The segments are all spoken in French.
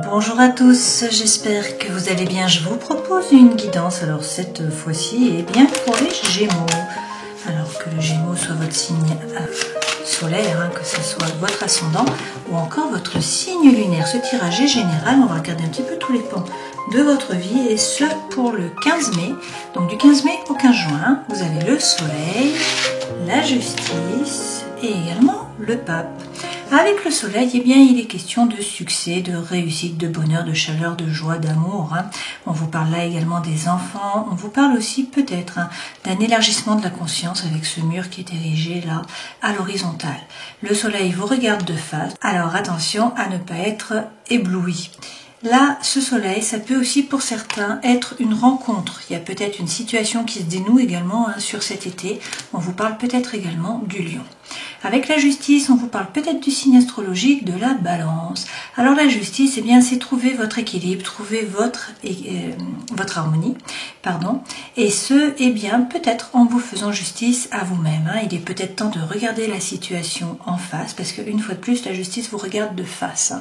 Bonjour à tous, j'espère que vous allez bien. Je vous propose une guidance, alors cette fois-ci, eh bien pour les Gémeaux. Alors que le Gémeaux soit votre signe solaire, que ce soit votre ascendant ou encore votre signe lunaire. Ce tirage est général, on va regarder un petit peu tous les pans de votre vie et ce pour le 15 mai. Donc du 15 mai au 15 juin, vous avez le soleil, la justice et également le pape. Avec le soleil, eh bien, il est question de succès, de réussite, de bonheur, de chaleur, de joie, d'amour. On vous parle là également des enfants. On vous parle aussi peut-être d'un élargissement de la conscience avec ce mur qui est érigé là à l'horizontale. Le soleil vous regarde de face. Alors attention à ne pas être ébloui. Là, ce soleil, ça peut aussi pour certains être une rencontre. Il y a peut-être une situation qui se dénoue également sur cet été. On vous parle peut-être également du lion. Avec la justice, on vous parle peut-être du signe astrologique de la balance. Alors la justice, eh bien, c'est trouver votre équilibre, trouver votre harmonie, et ce, eh bien, peut-être en vous faisant justice à vous-même. Il est peut-être temps de regarder la situation en face, parce qu'une fois de plus, la justice vous regarde de face.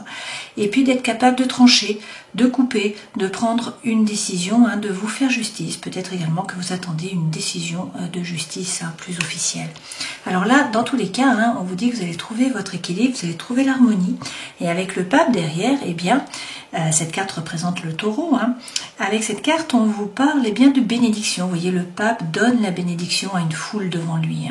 Et puis d'être capable de trancher, de couper, de prendre une décision, de vous faire justice. Peut-être également que vous attendez une décision de justice plus officielle. Alors là, dans tous les cas, on vous dit que vous allez trouver votre équilibre, vous allez trouver l'harmonie. Et avec le pape derrière, eh bien, cette carte représente le taureau. Avec cette carte, on vous parle bien de bénédiction. Vous voyez, le pape donne la bénédiction à une foule devant lui.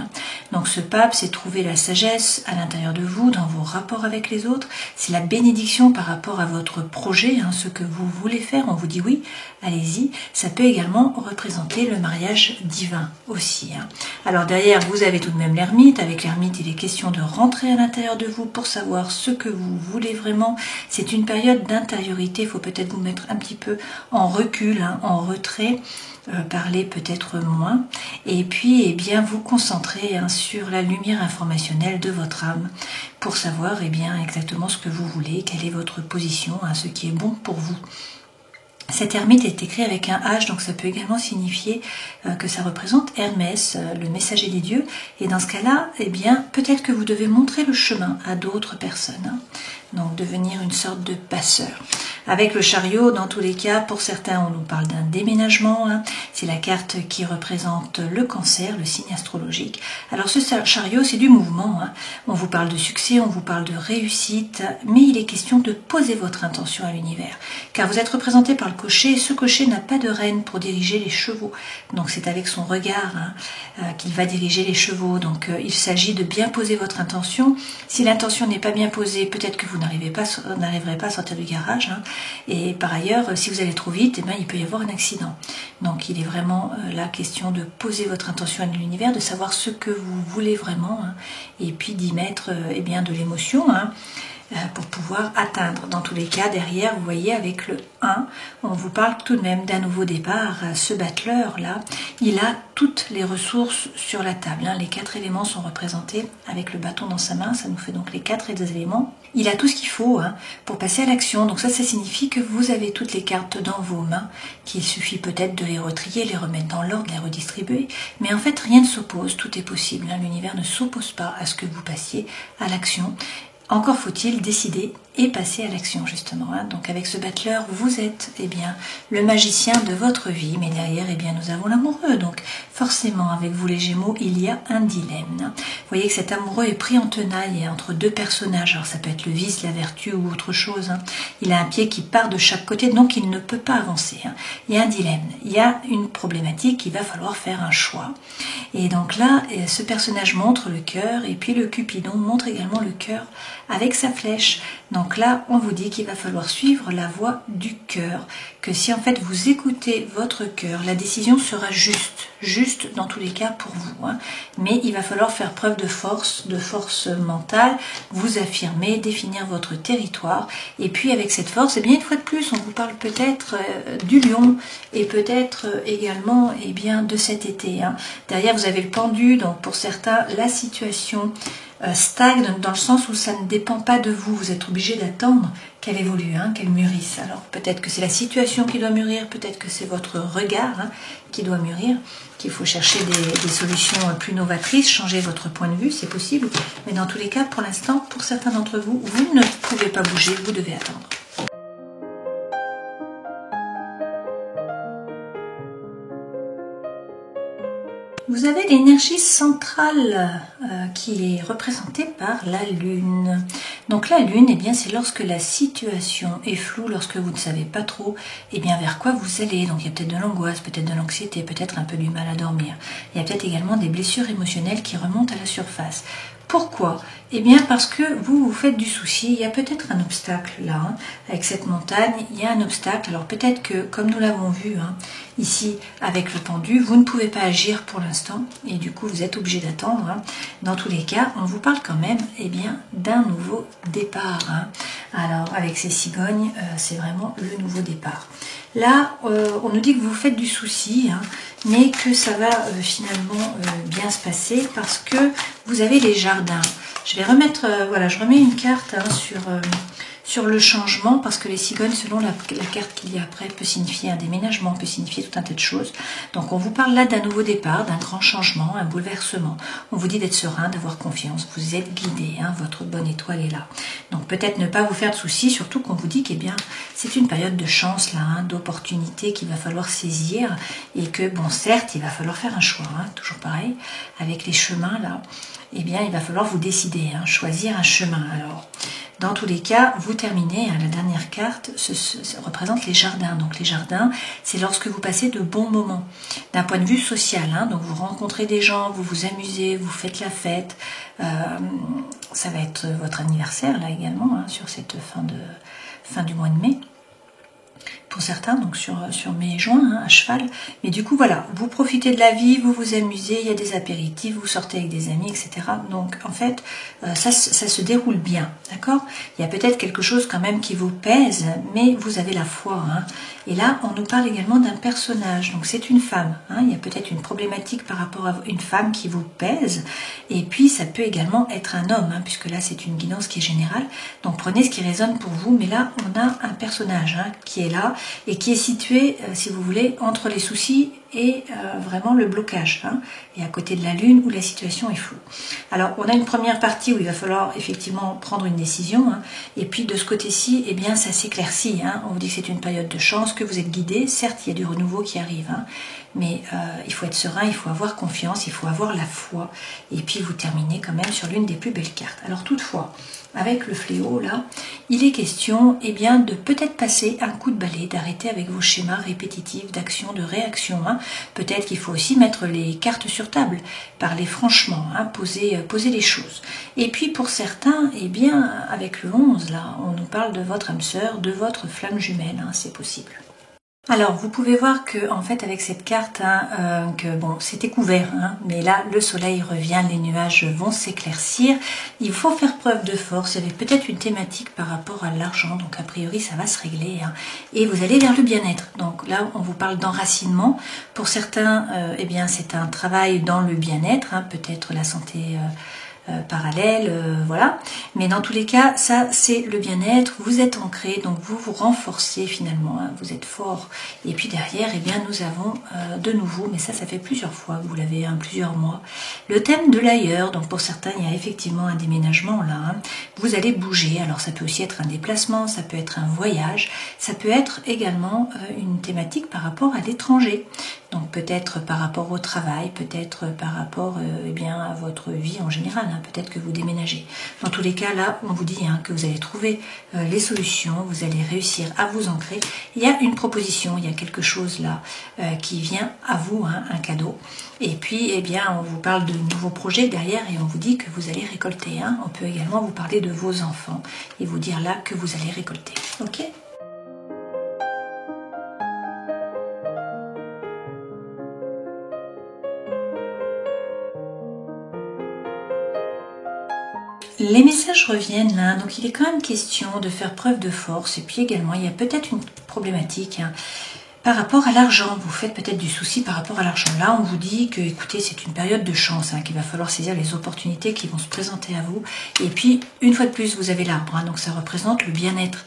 Donc ce pape, c'est trouver la sagesse à l'intérieur de vous, dans vos rapports avec les autres. C'est la bénédiction par rapport à votre projet, ce que vous voulez faire. On vous dit oui, allez-y. Ça peut également représenter le mariage divin aussi. Alors derrière, vous avez tout de même l'ermite. Avec l'ermite, il est question de rentrer à l'intérieur de vous pour savoir ce que vous voulez vraiment. C'est une période d'intériorité. Il faut peut-être vous mettre un petit peu en recul, en retrait, parler peut-être moins. Et puis, eh bien, vous concentrer sur la lumière informationnelle de votre âme pour savoir exactement ce que vous voulez, quelle est votre position, ce qui est bon pour vous. Cette ermite est écrite avec un H, donc ça peut également signifier que ça représente Hermès, le messager des dieux. Et dans ce cas-là, eh bien, peut-être que vous devez montrer le chemin à d'autres personnes. Donc devenir une sorte de passeur. Avec le chariot, dans tous les cas, pour certains, on nous parle d'un déménagement. C'est la carte qui représente le cancer, le signe astrologique. Alors ce chariot, c'est du mouvement. On vous parle de succès, on vous parle de réussite, mais il est question de poser votre intention à l'univers. Car vous êtes représenté par le cocher, et ce cocher n'a pas de reine pour diriger les chevaux. Donc c'est avec son regard qu'il va diriger les chevaux. Donc il s'agit de bien poser votre intention. Si l'intention n'est pas bien posée, peut-être que vous n'arriverez pas à sortir du garage. Et par ailleurs, si vous allez trop vite, il peut y avoir un accident. Donc il est vraiment la question de poser votre intention à l'univers, de savoir ce que vous voulez vraiment, et puis d'y mettre de l'émotion, pour pouvoir atteindre. Dans tous les cas, derrière, vous voyez, avec le 1, on vous parle tout de même d'un nouveau départ. Ce battleur-là, il a toutes les ressources sur la table. Les 4 éléments sont représentés avec le bâton dans sa main. Ça nous fait donc les 4 éléments. Il a tout ce qu'il faut pour passer à l'action. Donc ça signifie que vous avez toutes les cartes dans vos mains, qu'il suffit peut-être de les retrier, les remettre dans l'ordre, les redistribuer. Mais en fait, rien ne s'oppose. Tout est possible. L'univers ne s'oppose pas à ce que vous passiez à l'action. Encore faut-il décider et passer à l'action, justement. Donc avec ce battleur, vous êtes le magicien de votre vie, mais derrière, nous avons l'amoureux. Donc forcément, avec vous les Gémeaux, il y a un dilemme. Vous voyez que cet amoureux est pris en tenaille entre 2 personnages. Alors ça peut être le vice, la vertu ou autre chose. Il a un pied qui part de chaque côté, donc il ne peut pas avancer. Il y a un dilemme, il y a une problématique, il va falloir faire un choix. Et donc là, ce personnage montre le cœur, et puis le Cupidon montre également le cœur avec sa flèche. Donc là, on vous dit qu'il va falloir suivre la voie du cœur, que si en fait vous écoutez votre cœur, la décision sera juste dans tous les cas pour vous. Mais il va falloir faire preuve de force mentale, vous affirmer, définir votre territoire. Et puis avec cette force, une fois de plus, on vous parle peut-être du lion et peut-être également de cet été. Derrière, vous avez le pendu, donc pour certains, la situation stagne dans le sens où ça ne dépend pas de vous. Vous êtes obligé d'attendre qu'elle évolue, qu'elle mûrisse. Alors peut-être que c'est la situation qui doit mûrir, peut-être que c'est votre regard qui doit mûrir, qu'il faut chercher des solutions plus novatrices, changer votre point de vue, c'est possible. Mais dans tous les cas, pour l'instant, pour certains d'entre vous, vous ne pouvez pas bouger, vous devez attendre. avez l'énergie centrale qui est représentée par la Lune. Donc la Lune, eh bien, c'est lorsque la situation est floue, lorsque vous ne savez pas trop eh bien, vers quoi vous allez. Donc il y a peut-être de l'angoisse, peut-être de l'anxiété, peut-être un peu du mal à dormir. Il y a peut-être également des blessures émotionnelles qui remontent à la surface. Pourquoi? Eh bien parce que vous vous faites du souci, il y a peut-être un obstacle là, hein, avec cette montagne, il y a un obstacle. Alors peut-être que, comme nous l'avons vu hein, ici avec le pendu, vous ne pouvez pas agir pour l'instant et du coup vous êtes obligé d'attendre. Hein. Dans tous les cas, on vous parle quand même eh bien, d'un nouveau départ. Hein. Alors avec ces cigognes, c'est vraiment le nouveau départ. Là, on nous dit que vous faites du souci, hein, mais que ça va finalement bien se passer parce que vous avez les jardins. Je vais remettre, voilà, je remets une carte hein, sur le changement parce que les cigognes, selon la carte qu'il y a après, peut signifier un déménagement, peut signifier tout un tas de choses. Donc on vous parle là d'un nouveau départ, d'un grand changement, un bouleversement. On vous dit d'être serein, d'avoir confiance, vous êtes guidé, hein, votre bonne étoile est là. Donc peut-être ne pas vous faire de soucis, surtout qu'on vous dit que bien c'est une période de chance là, hein, d'opportunité qu'il va falloir saisir et que bon certes il va falloir faire un choix, hein, toujours pareil avec les chemins là. Eh bien, il va falloir vous décider, hein, choisir un chemin. Alors, dans tous les cas, vous terminez, hein, la dernière carte représente les jardins. Donc, les jardins, c'est lorsque vous passez de bons moments. D'un point de vue social, hein, donc vous rencontrez des gens, vous vous amusez, vous faites la fête. Ça va être votre anniversaire, là également, hein, sur cette fin du mois de mai. Pour certains, donc sur mai et juin, hein, à cheval. Mais du coup, voilà, vous profitez de la vie, vous vous amusez, il y a des apéritifs, vous sortez avec des amis, etc. Donc, en fait, ça se déroule bien, d'accord? Il y a peut-être quelque chose quand même qui vous pèse, mais vous avez la foi, hein. Et là, on nous parle également d'un personnage. Donc, c'est une femme, hein. Il y a peut-être une problématique par rapport à une femme qui vous pèse. Et puis, ça peut également être un homme, hein, puisque là, c'est une guidance qui est générale. Donc, prenez ce qui résonne pour vous. Mais là, on a un personnage hein, qui est là et qui est situé, si vous voulez, entre les soucis et vraiment le blocage, hein, et à côté de la Lune où la situation est floue. Alors, on a une première partie où il va falloir effectivement prendre une décision, hein, et puis de ce côté-ci, eh bien, ça s'éclaircit. Hein, on vous dit que c'est une période de chance, que vous êtes guidé. Certes, il y a du renouveau qui arrive, hein, mais il faut être serein, il faut avoir confiance, il faut avoir la foi, et puis vous terminez quand même sur l'une des plus belles cartes. Alors, toutefois, avec le fléau, là, il est question eh bien, de peut-être passer un coup de balai, d'arrêter avec vos schémas répétitifs d'action, de réaction. Hein. Peut-être qu'il faut aussi mettre les cartes sur table, parler franchement, hein, poser les choses. Et puis pour certains, eh bien, avec le 11, là, on nous parle de votre âme sœur, de votre flamme jumelle, hein, c'est possible. Alors, vous pouvez voir que, en fait, avec cette carte, hein, que bon, c'était couvert, hein, mais là, le soleil revient, les nuages vont s'éclaircir. Il faut faire preuve de force. Il y avait peut-être une thématique par rapport à l'argent, donc a priori, ça va se régler. Hein, et vous allez vers le bien-être. Donc là, on vous parle d'enracinement. Pour certains, eh bien, c'est un travail dans le bien-être, hein, peut-être la santé. Parallèle, voilà. Mais dans tous les cas, ça c'est le bien-être, vous êtes ancré, donc vous vous renforcez finalement, hein, vous êtes fort. Et puis derrière, eh bien, nous avons de nouveau, mais ça fait plusieurs fois que vous l'avez, hein, plusieurs mois, le thème de l'ailleurs. Donc pour certains, il y a effectivement un déménagement là, hein. Vous allez bouger, alors ça peut aussi être un déplacement, ça peut être un voyage, ça peut être également une thématique par rapport à l'étranger. Donc peut-être par rapport au travail, peut-être par rapport eh bien, à votre vie en général, hein, peut-être que vous déménagez. Dans tous les cas, là, on vous dit hein, que vous allez trouver les solutions, vous allez réussir à vous ancrer. Il y a une proposition, il y a quelque chose là qui vient à vous, hein, un cadeau. Et puis, eh bien, on vous parle de nouveaux projets derrière et on vous dit que vous allez récolter. Hein. On peut également vous parler de vos enfants et vous dire là que vous allez récolter. Ok ? Les messages reviennent là, donc il est quand même question de faire preuve de force. Et puis également, il y a peut-être une problématique hein, par rapport à l'argent. Vous faites peut-être du souci par rapport à l'argent. Là, on vous dit que, écoutez, c'est une période de chance, hein, qu'il va falloir saisir les opportunités qui vont se présenter à vous. Et puis, une fois de plus, vous avez l'arbre, hein, donc ça représente le bien-être.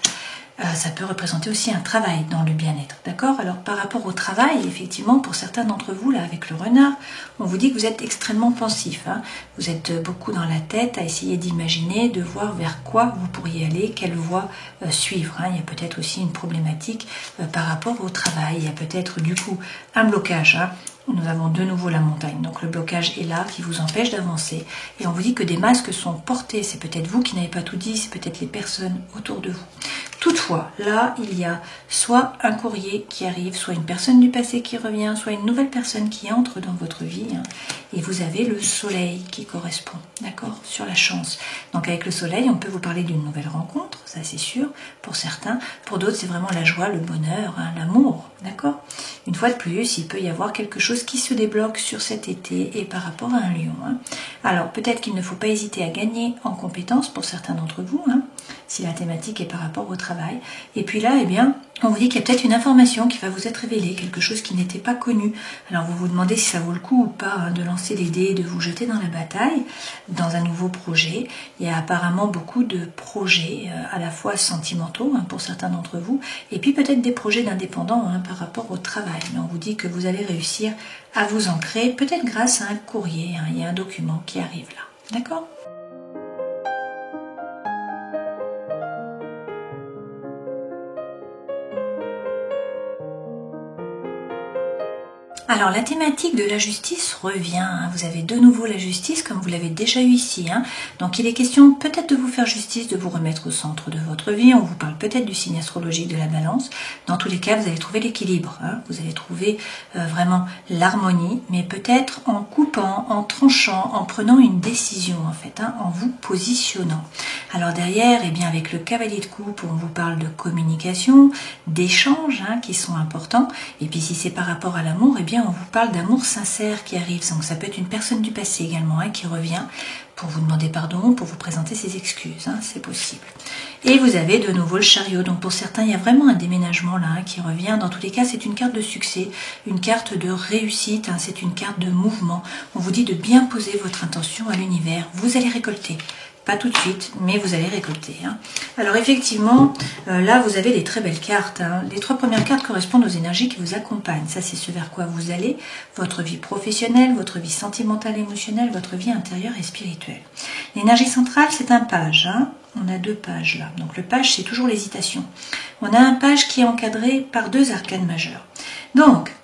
Ça peut représenter aussi un travail dans le bien-être, d'accord? Alors par rapport au travail, effectivement, pour certains d'entre vous, là, avec le renard, on vous dit que vous êtes extrêmement pensif, hein. Vous êtes beaucoup dans la tête à essayer d'imaginer, de voir vers quoi vous pourriez aller, quelle voie suivre, hein. Il y a peut-être aussi une problématique par rapport au travail, il y a peut-être du coup un blocage, hein, nous avons de nouveau la montagne. Donc le blocage est là, qui vous empêche d'avancer. Et on vous dit que des masques sont portés. C'est peut-être vous qui n'avez pas tout dit, c'est peut-être les personnes autour de vous. Toutefois, là, il y a soit un courrier qui arrive, soit une personne du passé qui revient, soit une nouvelle personne qui entre dans votre vie. Et vous avez le soleil qui correspond, d'accord, sur la chance. Donc avec le soleil, on peut vous parler d'une nouvelle rencontre, ça c'est sûr, pour certains. Pour d'autres, c'est vraiment la joie, le bonheur, l'amour, d'accord. Une fois de plus, il peut y avoir quelque chose qui se débloque sur cet été et par rapport à un lion. Alors, peut-être qu'il ne faut pas hésiter à gagner en compétences pour certains d'entre vous, si la thématique est par rapport au travail. Et puis là, eh bien, on vous dit qu'il y a peut-être une information qui va vous être révélée, quelque chose qui n'était pas connu. Alors vous vous demandez si ça vaut le coup ou pas de lancer les dés, de vous jeter dans la bataille, dans un nouveau projet. Il y a apparemment beaucoup de projets, à la fois sentimentaux pour certains d'entre vous, et puis peut-être des projets d'indépendants par rapport au travail. Mais on vous dit que vous allez réussir à vous ancrer, peut-être grâce à un courrier, il y a un document qui arrive là. D'accord ? Alors la thématique de la justice revient, vous avez de nouveau la justice comme vous l'avez déjà eu ici. Donc il est question peut-être de vous faire justice, de vous remettre au centre de votre vie. On vous parle peut-être du signe astrologique de la balance. Dans tous les cas, vous allez trouver l'équilibre. Vous allez trouver vraiment l'harmonie, mais peut-être en coupant, en tranchant, en prenant une décision en fait, en vous positionnant. Alors derrière, eh bien avec le cavalier de coupe, on vous parle de communication, d'échanges qui sont importants. Et puis si c'est par rapport à l'amour, eh bien on vous parle d'amour sincère qui arrive. Donc ça peut être une personne du passé également qui revient pour vous demander pardon, pour vous présenter ses excuses, c'est possible. Et vous avez de nouveau le chariot. Donc pour certains, il y a vraiment un déménagement là qui revient. Dans tous les cas, c'est une carte de succès, une carte de réussite, c'est une carte de mouvement. On vous dit de bien poser votre intention à l'univers. Vous allez récolter. Pas tout de suite, mais vous allez récolter. Alors effectivement, là vous avez des très belles cartes. Les 3 premières cartes correspondent aux énergies qui vous accompagnent. Ça c'est ce vers quoi vous allez, votre vie professionnelle, votre vie sentimentale, émotionnelle, votre vie intérieure et spirituelle. L'énergie centrale c'est un page. On a 2 pages là. Donc le page c'est toujours l'hésitation. On a un page qui est encadré par 2 arcanes majeurs. Donc,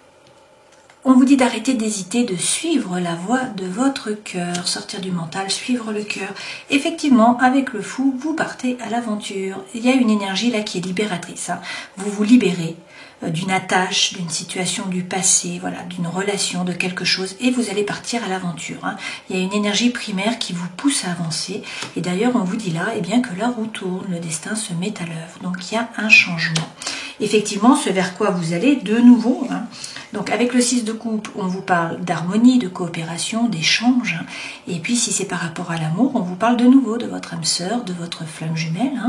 on vous dit d'arrêter d'hésiter, de suivre la voie de votre cœur, sortir du mental, suivre le cœur. Effectivement, avec le fou, vous partez à l'aventure. Il y a une énergie là qui est libératrice. Vous vous libérez d'une attache, d'une situation du passé, voilà, d'une relation, de quelque chose, et vous allez partir à l'aventure. Il y a une énergie primaire qui vous pousse à avancer. Et d'ailleurs, on vous dit là, eh bien, que la roue tourne, le destin se met à l'œuvre. Donc, il y a un changement. Effectivement, ce vers quoi vous allez, de nouveau. Donc, avec le 6 de coupe, on vous parle d'harmonie, de coopération, d'échange. Et puis, si c'est par rapport à l'amour, on vous parle de nouveau de votre âme sœur, de votre flamme jumelle,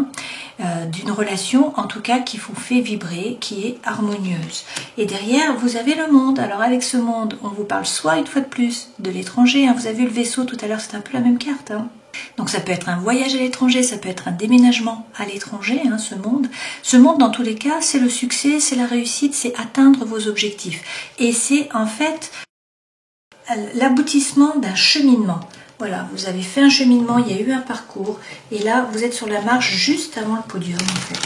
d'une relation, en tout cas, qui vous fait vibrer, qui est harmonieuse. Et derrière, vous avez le monde. Alors, avec ce monde, on vous parle soit, une fois de plus, de l'étranger. Vous avez vu le vaisseau tout à l'heure, c'est un peu la même carte. Donc ça peut être un voyage à l'étranger, ça peut être un déménagement à l'étranger, ce monde. Ce monde, dans tous les cas, c'est le succès, c'est la réussite, c'est atteindre vos objectifs. Et c'est en fait l'aboutissement d'un cheminement. Voilà, vous avez fait un cheminement, il y a eu un parcours, et là, vous êtes sur la marche juste avant le podium, en fait.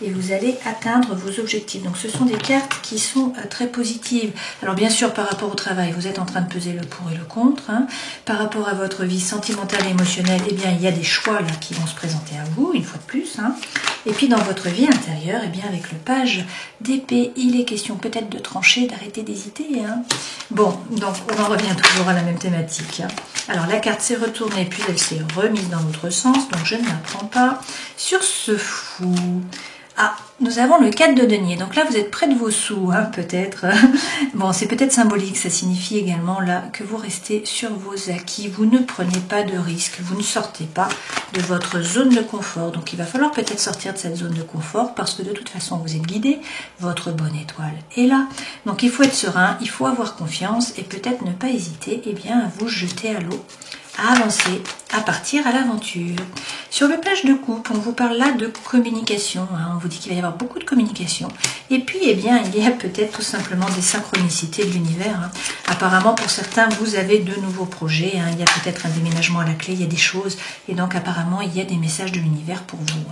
Et vous allez atteindre vos objectifs. Donc ce sont des cartes qui sont très positives. Alors bien sûr, par rapport au travail, vous êtes en train de peser le pour et le contre. Par rapport à votre vie sentimentale et émotionnelle, eh bien, il y a des choix là qui vont se présenter à vous, une fois de plus. Et puis dans votre vie intérieure, eh bien, avec le page d'épée, il est question peut-être de trancher, d'arrêter d'hésiter. Bon, donc on en revient toujours à la même thématique. Alors la carte s'est retournée, puis elle s'est remise dans l'autre sens, donc je ne la prends pas. Sur ce fou... Ah, nous avons le 4 de denier. Donc là, vous êtes près de vos sous, peut-être. Bon, c'est peut-être symbolique. Ça signifie également là que vous restez sur vos acquis. Vous ne prenez pas de risques. Vous ne sortez pas de votre zone de confort. Donc, il va falloir peut-être sortir de cette zone de confort parce que de toute façon, vous êtes guidé. Votre bonne étoile est là. Donc, il faut être serein. Il faut avoir confiance et peut-être ne pas hésiter, à vous jeter à l'eau, à avancer, à partir à l'aventure. Sur le page de coupe, on vous parle là de communication. On vous dit qu'il va y avoir beaucoup de communication. Et puis, il y a peut-être tout simplement des synchronicités de l'univers. Apparemment, pour certains, vous avez de nouveaux projets. Il y a peut-être un déménagement à la clé, il y a des choses. Et donc, apparemment, il y a des messages de l'univers pour vous.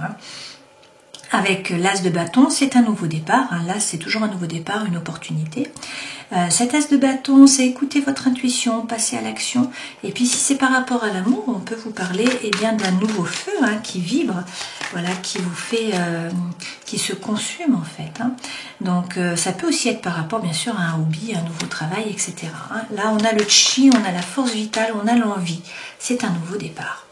Avec l'as de bâton, c'est un nouveau départ. L'as, c'est toujours un nouveau départ, une opportunité. Cet as de bâton, c'est écouter votre intuition, passer à l'action. Et puis, si c'est par rapport à l'amour, on peut vous parler bien d'un nouveau feu qui vibre, voilà, qui vous fait, qui se consume en fait. Donc, ça peut aussi être par rapport, bien sûr, à un hobby, un nouveau travail, etc. Là, on a le chi, on a la force vitale, on a l'envie. C'est un nouveau départ.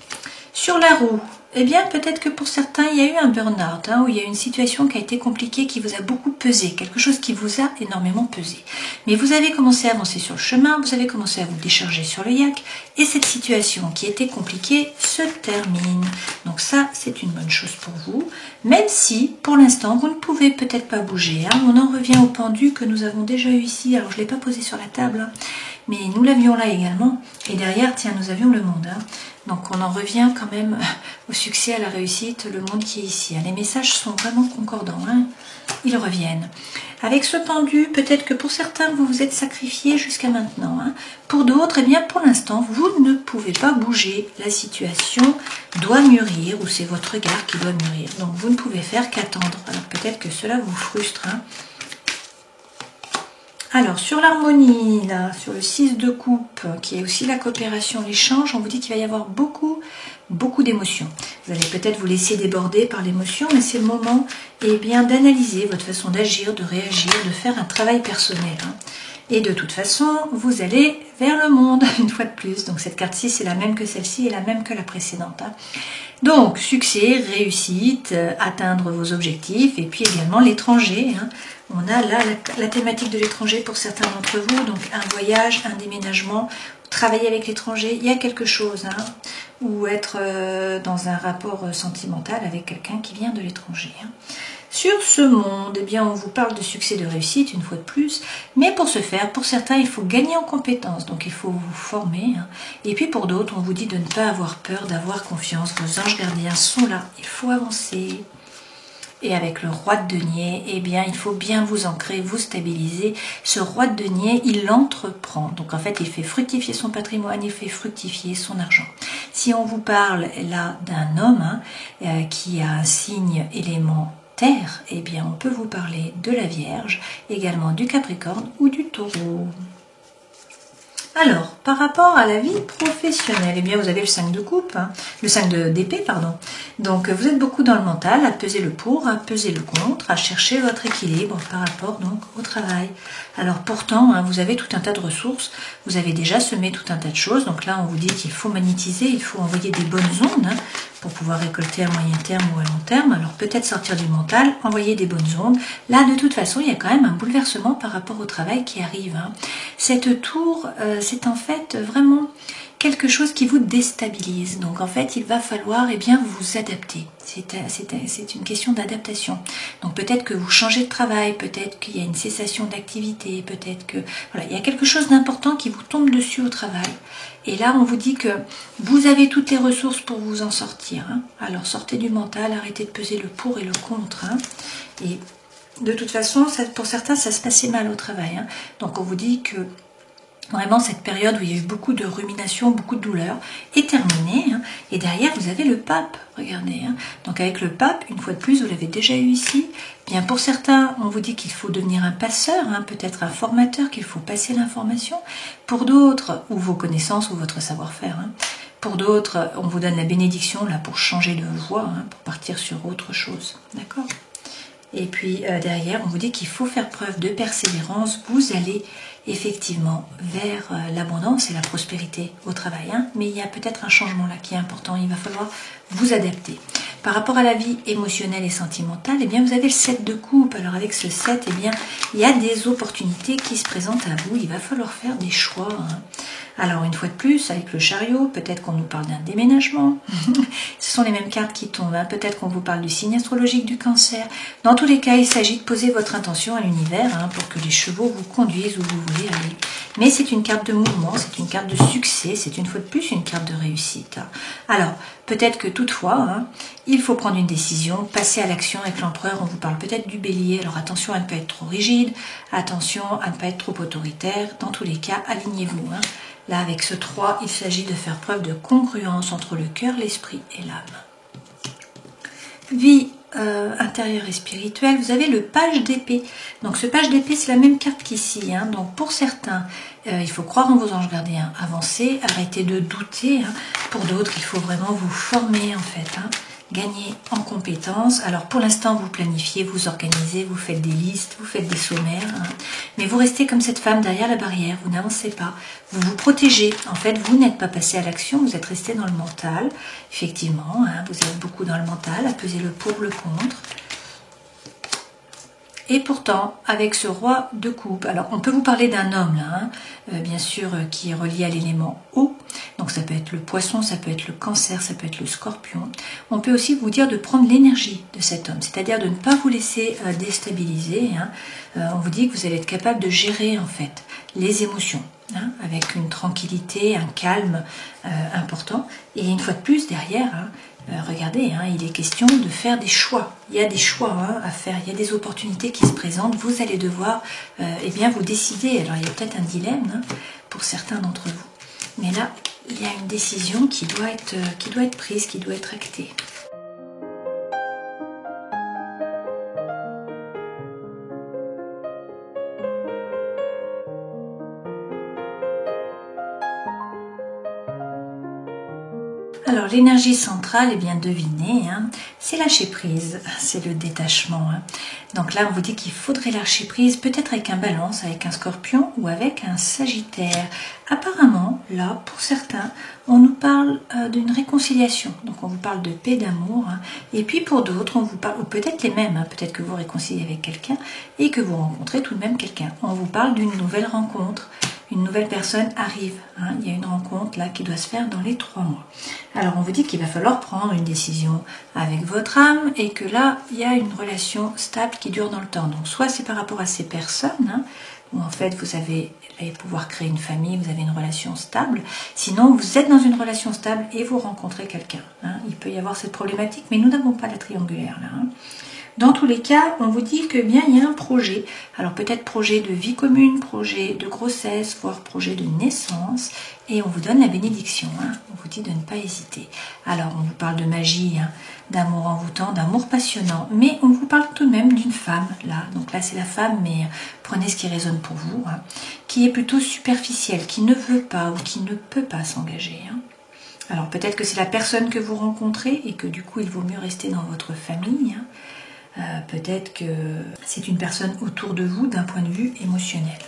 Sur la roue, eh bien, peut-être que pour certains, il y a eu un burn-out, où il y a eu une situation qui a été compliquée, qui vous a beaucoup pesé, quelque chose qui vous a énormément pesé. Mais vous avez commencé à avancer sur le chemin, vous avez commencé à vous décharger sur le yak, et cette situation qui était compliquée se termine. Donc ça, c'est une bonne chose pour vous, même si, pour l'instant, vous ne pouvez peut-être pas bouger. On en revient au pendu que nous avons déjà eu ici. Alors, je ne l'ai pas posé sur la table, mais nous l'avions là également. Et derrière, tiens, nous avions le monde. Donc on en revient quand même au succès, à la réussite, le monde qui est ici. Les messages sont vraiment concordants, ils reviennent. Avec ce pendu, peut-être que pour certains, vous vous êtes sacrifiés jusqu'à maintenant. Pour d'autres, eh bien pour l'instant, vous ne pouvez pas bouger. La situation doit mûrir, ou c'est votre regard qui doit mûrir. Donc vous ne pouvez faire qu'attendre. Alors peut-être que cela vous frustre. Alors, sur l'harmonie, là, sur le 6 de coupe, qui est aussi la coopération, l'échange, on vous dit qu'il va y avoir beaucoup d'émotions. Vous allez peut-être vous laisser déborder par l'émotion, mais c'est le moment d'analyser votre façon d'agir, de réagir, de faire un travail personnel. Et de toute façon, vous allez vers le monde, une fois de plus. Donc cette carte-ci, c'est la même que celle-ci et la même que la précédente. Donc, succès, réussite, atteindre vos objectifs, et puis également l'étranger. On a là la thématique de l'étranger pour certains d'entre vous, donc un voyage, un déménagement, travailler avec l'étranger, il y a quelque chose, ou être dans un rapport sentimental avec quelqu'un qui vient de l'étranger. Sur ce monde, eh bien, on vous parle de succès, de réussite, une fois de plus, mais pour ce faire, pour certains, il faut gagner en compétences, donc il faut vous former, et puis pour d'autres, on vous dit de ne pas avoir peur, d'avoir confiance, vos anges gardiens sont là, il faut avancer. Et avec le roi de denier, eh bien, il faut bien vous ancrer, vous stabiliser. Ce roi de denier, il entreprend. Donc, en fait, il fait fructifier son patrimoine, il fait fructifier son argent. Si on vous parle là d'un homme qui a un signe élément terre, eh bien, on peut vous parler de la Vierge, également du Capricorne ou du Taureau. Alors, par rapport à la vie professionnelle, eh bien vous avez le 5 de coupe, le 5 d'épée, pardon. Donc vous êtes beaucoup dans le mental, à peser le pour, à peser le contre, à chercher votre équilibre par rapport donc au travail. Alors pourtant, vous avez tout un tas de ressources, vous avez déjà semé tout un tas de choses. Donc là, on vous dit qu'il faut magnétiser, il faut envoyer des bonnes ondes pour pouvoir récolter à moyen terme ou à long terme. Alors peut-être sortir du mental, envoyer des bonnes ondes. Là, de toute façon, il y a quand même un bouleversement par rapport au travail qui arrive. Cette tour, c'est en fait vraiment quelque chose qui vous déstabilise. Donc en fait, il va falloir vous adapter. C'est une question d'adaptation. Donc peut-être que vous changez de travail, peut-être qu'il y a une cessation d'activité, peut-être que voilà, il y a quelque chose d'important qui vous tombe dessus au travail. Et là, on vous dit que vous avez toutes les ressources pour vous en sortir. Alors sortez du mental, arrêtez de peser le pour et le contre. Et de toute façon, pour certains, ça se passait mal au travail. Donc on vous dit que vraiment, cette période où il y a eu beaucoup de rumination, beaucoup de douleur, est terminée. Et derrière, vous avez le pape. Regardez. Donc avec le pape, une fois de plus, vous l'avez déjà eu ici. Bien, pour certains, on vous dit qu'il faut devenir un passeur, peut-être un formateur, qu'il faut passer l'information. Pour d'autres, ou vos connaissances, ou votre savoir-faire. Pour d'autres, on vous donne la bénédiction là pour changer de voie, pour partir sur autre chose. D'accord ? Et puis derrière, on vous dit qu'il faut faire preuve de persévérance. Vous allez effectivement vers l'abondance et la prospérité au travail. Mais il y a peut-être un changement là qui est important. Il va falloir vous adapter. Par rapport à la vie émotionnelle et sentimentale, eh bien, vous avez le 7 de coupe. Alors avec ce 7, eh bien, il y a des opportunités qui se présentent à vous. Il va falloir faire des choix. Alors une fois de plus, avec le chariot, peut-être qu'on nous parle d'un déménagement. Ce sont les mêmes cartes qui tombent. Peut-être qu'on vous parle du signe astrologique du Cancer. Dans tous les cas, il s'agit de poser votre intention à l'univers pour que les chevaux vous conduisent où vous voulez aller. Mais c'est une carte de mouvement, c'est une carte de succès, c'est une fois de plus une carte de réussite. Alors, peut-être que toutefois, il faut prendre une décision, passer à l'action avec l'empereur. On vous parle peut-être du bélier. Alors attention à ne pas être trop rigide, attention à ne pas être trop autoritaire. Dans tous les cas, alignez-vous. Là, avec ce 3, il s'agit de faire preuve de congruence entre le cœur, l'esprit et l'âme. Vie intérieur et spirituel, vous avez le page d'épée. Donc ce page d'épée, c'est la même carte qu'ici. Hein. Donc pour certains, il faut croire en vos anges gardiens, avancez, arrêtez de douter. Hein. Pour d'autres, il faut vraiment vous former en fait. Hein. Gagner en compétences. Alors pour l'instant, vous planifiez, vous organisez, vous faites des listes, vous faites des sommaires, hein. Mais vous restez comme cette femme derrière la barrière, vous n'avancez pas, vous vous protégez. En fait, vous n'êtes pas passé à l'action, vous êtes resté dans le mental. Effectivement, hein, vous êtes beaucoup dans le mental, à peser le pour, le contre. Et pourtant, avec ce roi de coupe, alors on peut vous parler d'un homme là, hein, bien sûr, qui est relié à l'élément eau. Donc ça peut être le poisson, ça peut être le cancer, ça peut être le scorpion. On peut aussi vous dire de prendre l'énergie de cet homme, c'est-à-dire de ne pas vous laisser déstabiliser. Hein. On vous dit que vous allez être capable de gérer en fait les émotions, hein, avec une tranquillité, un calme important. Et une fois de plus, derrière, hein, regardez, hein, il est question de faire des choix. Il y a des choix à faire, il y a des opportunités qui se présentent. Vous allez devoir eh bien, vous décider. Alors il y a peut-être un dilemme hein, pour certains d'entre vous. Mais là, il y a une décision qui doit être prise, qui doit être actée. Alors l'énergie centrale, eh bien devinez, hein, c'est lâcher prise, c'est le détachement. Hein. Donc là on vous dit qu'il faudrait lâcher prise, peut-être avec un balance, avec un scorpion ou avec un sagittaire. Apparemment, là, pour certains, on nous parle d'une réconciliation. Donc on vous parle de paix, d'amour. Hein. Et puis pour d'autres, on vous parle, ou peut-être les mêmes, hein, peut-être que vous réconciliez avec quelqu'un et que vous rencontrez tout de même quelqu'un. On vous parle d'une nouvelle rencontre. Une nouvelle personne arrive. Hein. Il y a une rencontre là qui doit se faire dans les 3 mois. Alors on vous dit qu'il va falloir prendre une décision avec votre âme et que là, il y a une relation stable qui dure dans le temps. Donc soit c'est par rapport à ces personnes, hein, où en fait vous allez pouvoir créer une famille, vous avez une relation stable. Sinon, vous êtes dans une relation stable et vous rencontrez quelqu'un. Hein. Il peut y avoir cette problématique, mais nous n'avons pas la triangulaire là. Hein. Dans tous les cas, on vous dit que bien il y a un projet. Alors peut-être projet de vie commune, projet de grossesse, voire projet de naissance. Et on vous donne la bénédiction. Hein. On vous dit de ne pas hésiter. Alors on vous parle de magie, hein, d'amour envoûtant, d'amour passionnant. Mais on vous parle tout de même d'une femme là. Donc là c'est la femme, mais prenez ce qui résonne pour vous. Hein, qui est plutôt superficielle, qui ne veut pas ou qui ne peut pas s'engager. Hein. Alors peut-être que c'est la personne que vous rencontrez et que du coup il vaut mieux rester dans votre famille. Hein. Peut-être que c'est une personne autour de vous d'un point de vue émotionnel.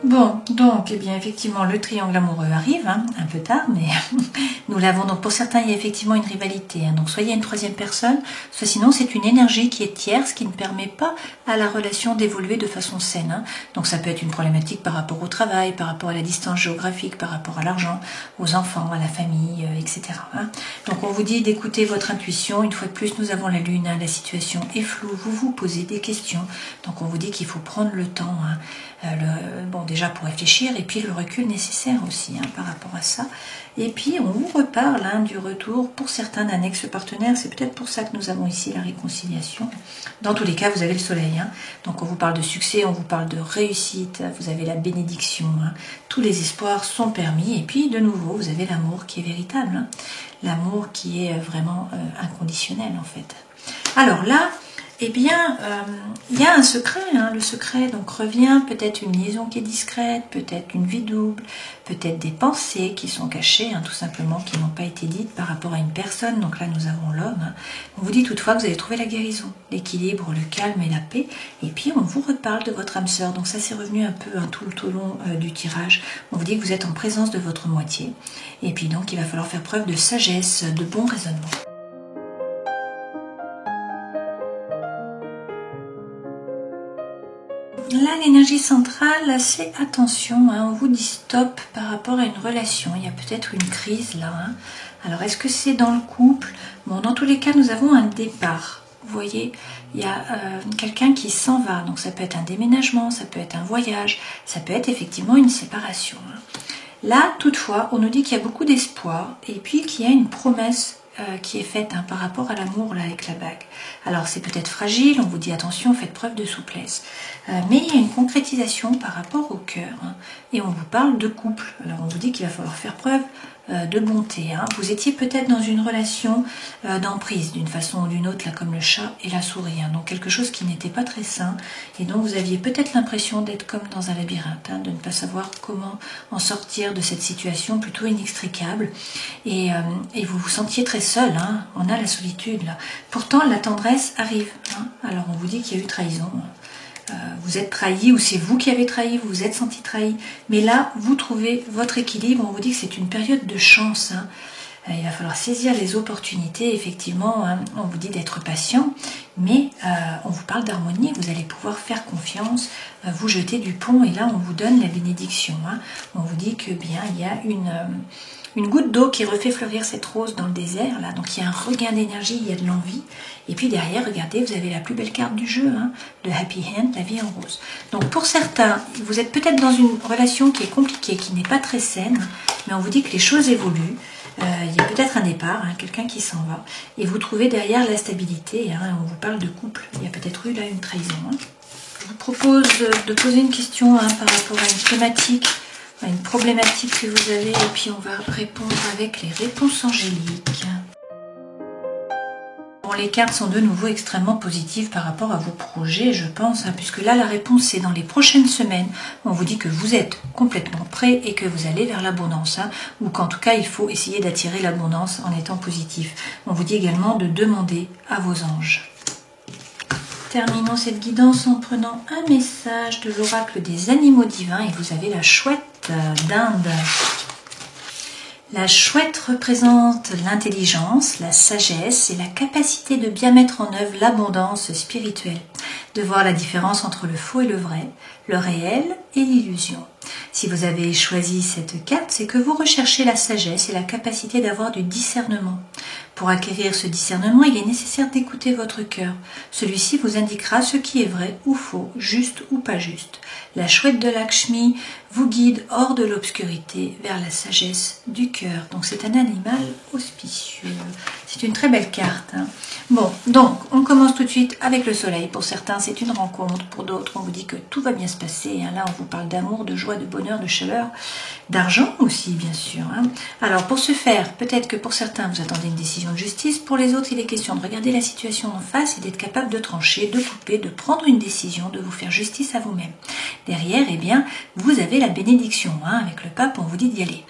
Bon, donc, eh bien, effectivement, le triangle amoureux arrive, hein, un peu tard, mais nous l'avons. Donc, pour certains, il y a effectivement une rivalité. Hein, donc, soit il y a une troisième personne, soit sinon, c'est une énergie qui est tierce, qui ne permet pas à la relation d'évoluer de façon saine. Hein. Donc, ça peut être une problématique par rapport au travail, par rapport à la distance géographique, par rapport à l'argent, aux enfants, à la famille, etc. Hein. Donc, on vous dit d'écouter votre intuition. Une fois de plus, nous avons la lune, hein, la situation est floue, vous vous posez des questions. Donc, on vous dit qu'il faut prendre le temps, hein, bon, déjà pour réfléchir, et puis le recul nécessaire aussi hein, par rapport à ça. Et puis on vous reparle hein, du retour pour certains d'un ex-partenaire. C'est peut-être pour ça que nous avons ici la réconciliation. Dans tous les cas, vous avez le soleil. Hein. Donc on vous parle de succès, on vous parle de réussite, vous avez la bénédiction. Hein. Tous les espoirs sont permis. Et puis de nouveau, vous avez l'amour qui est véritable. Hein. L'amour qui est vraiment inconditionnel en fait. Alors là, eh bien, il y a un secret, hein. Le secret donc revient, peut-être une liaison qui est discrète, peut-être une vie double, peut-être des pensées qui sont cachées, hein, tout simplement, qui n'ont pas été dites par rapport à une personne. Donc là, nous avons l'homme. Hein. On vous dit toutefois que vous allez trouver la guérison, l'équilibre, le calme et la paix. Et puis, on vous reparle de votre âme sœur. Donc ça, c'est revenu un peu hein, tout au long du tirage. On vous dit que vous êtes en présence de votre moitié. Et puis donc, il va falloir faire preuve de sagesse, de bon raisonnement. Là, l'énergie centrale, c'est attention, hein, on vous dit stop par rapport à une relation. Il y a peut-être une crise là. Hein. Alors, est-ce que c'est dans le couple? Bon, dans tous les cas, nous avons un départ. Vous voyez, il y a quelqu'un qui s'en va. Donc, ça peut être un déménagement, ça peut être un voyage, ça peut être effectivement une séparation. Hein. Là, toutefois, on nous dit qu'il y a beaucoup d'espoir et puis qu'il y a une promesse qui est faite hein, par rapport à l'amour là avec la bague. Alors c'est peut-être fragile, on vous dit attention, faites preuve de souplesse. Mais il y a une concrétisation par rapport au cœur. Hein, et on vous parle de couple. Alors on vous dit qu'il va falloir faire preuve de bonté. Hein. Vous étiez peut-être dans une relation d'emprise d'une façon ou d'une autre, là comme le chat et la souris. Hein. Donc quelque chose qui n'était pas très sain. Et donc vous aviez peut-être l'impression d'être comme dans un labyrinthe, hein, de ne pas savoir comment en sortir de cette situation plutôt inextricable. Et vous vous sentiez très seul. Hein. On a la solitude là. Pourtant la tendresse arrive. Hein. Alors on vous dit qu'il y a eu trahison. Vous êtes trahi ou c'est vous qui avez trahi, vous vous êtes senti trahi. Mais là, vous trouvez votre équilibre. On vous dit que c'est une période de chance. Hein. Il va falloir saisir les opportunités, effectivement. Hein. On vous dit d'être patient, mais on vous parle d'harmonie. Vous allez pouvoir faire confiance, vous jeter du pont. Et là, on vous donne la bénédiction. Hein. On vous dit que bien, il y a une goutte d'eau qui refait fleurir cette rose dans le désert, là. Donc il y a un regain d'énergie, il y a de l'envie. Et puis derrière, regardez, vous avez la plus belle carte du jeu, hein, le Happy Hand, la vie en rose. Donc pour certains, vous êtes peut-être dans une relation qui est compliquée, qui n'est pas très saine, mais on vous dit que les choses évoluent. Il y a peut-être un départ, hein, quelqu'un qui s'en va. Et vous trouvez derrière la stabilité, hein, on vous parle de couple. Il y a peut-être eu là une trahison. Hein. Je vous propose de poser une question hein, par rapport à une thématique, une problématique que vous avez, et puis on va répondre avec les réponses angéliques. Bon, les cartes sont de nouveau extrêmement positives par rapport à vos projets, je pense, hein, puisque là la réponse c'est dans les prochaines semaines. On vous dit que vous êtes complètement prêt et que vous allez vers l'abondance, hein, ou qu'en tout cas il faut essayer d'attirer l'abondance en étant positif. On vous dit également de demander à vos anges. Terminons cette guidance en prenant un message de l'oracle des animaux divins et vous avez la chouette d'Inde. La chouette représente l'intelligence, la sagesse et la capacité de bien mettre en œuvre l'abondance spirituelle, de voir la différence entre le faux et le vrai, le réel et l'illusion. Si vous avez choisi cette carte, c'est que vous recherchez la sagesse et la capacité d'avoir du discernement. Pour acquérir ce discernement, il est nécessaire d'écouter votre cœur. Celui-ci vous indiquera ce qui est vrai ou faux, juste ou pas juste. La chouette de Lakshmi vous guide hors de l'obscurité vers la sagesse du cœur. Donc c'est un animal auspicieux. C'est une très belle carte. Hein. Bon, donc on commence tout de suite avec le soleil. Pour certains, c'est une rencontre. Pour d'autres, on vous dit que tout va bien se passer. Hein. Là, on vous parle d'amour, de joie, de bonheur, de chaleur, d'argent aussi, bien sûr. Hein. Alors, pour ce faire, peut-être que pour certains, vous attendez une décision de justice. Pour les autres, il est question de regarder la situation en face et d'être capable de trancher, de couper, de prendre une décision, de vous faire justice à vous-même. Derrière, eh bien, vous avez la bénédiction. Hein. Avec le pape, on vous dit d'y aller.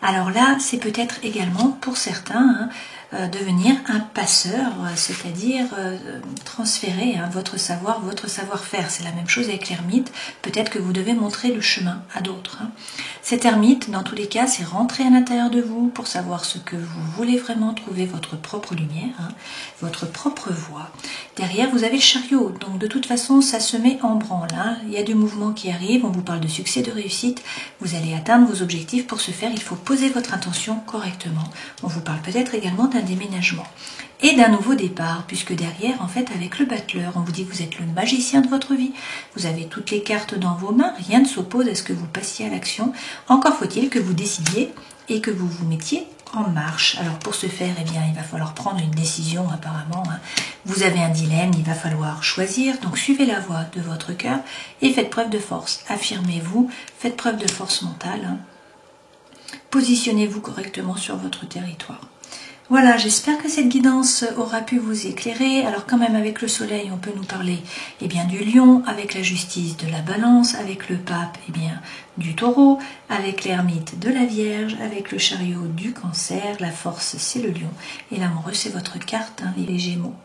Alors là, c'est peut-être également pour certains devenir un passeur, c'est-à-dire transférer hein, votre savoir, votre savoir-faire. C'est la même chose avec l'ermite. Peut-être que vous devez montrer le chemin à d'autres. Hein. Cet ermite, dans tous les cas, c'est rentrer à l'intérieur de vous pour savoir ce que vous voulez vraiment, trouver votre propre lumière, hein, votre propre voie. Derrière, vous avez le chariot. Donc, de toute façon, ça se met en branle. Hein. Il y a du mouvement qui arrive. On vous parle de succès, de réussite. Vous allez atteindre vos objectifs. Pour ce faire, il faut poser votre intention correctement. On vous parle peut-être également d'un déménagement et d'un nouveau départ, puisque derrière, en fait, avec le battleur, on vous dit que vous êtes le magicien de votre vie. Vous avez toutes les cartes dans vos mains. Rien ne s'oppose à ce que vous passiez à l'action. Encore faut-il que vous décidiez et que vous vous mettiez en marche. Alors pour ce faire, eh bien, il va falloir prendre une décision apparemment. Hein. Vous avez un dilemme, il va falloir choisir. Donc suivez la voie de votre cœur et faites preuve de force. Affirmez-vous, faites preuve de force mentale. Hein. Positionnez-vous correctement sur votre territoire. Voilà, j'espère que cette guidance aura pu vous éclairer. Alors quand même avec le soleil, on peut nous parler eh bien, du lion, avec la justice de la balance, avec le pape eh bien, du taureau, avec l'ermite de la vierge, avec le chariot du cancer, la force c'est le lion et l'amoureux c'est votre carte, hein, les gémeaux.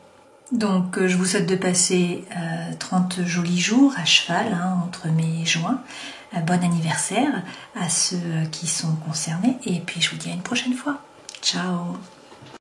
Donc je vous souhaite de passer 30 jolis jours à cheval hein, entre mai et juin. Bon anniversaire à ceux qui sont concernés et puis je vous dis à une prochaine fois. Ciao.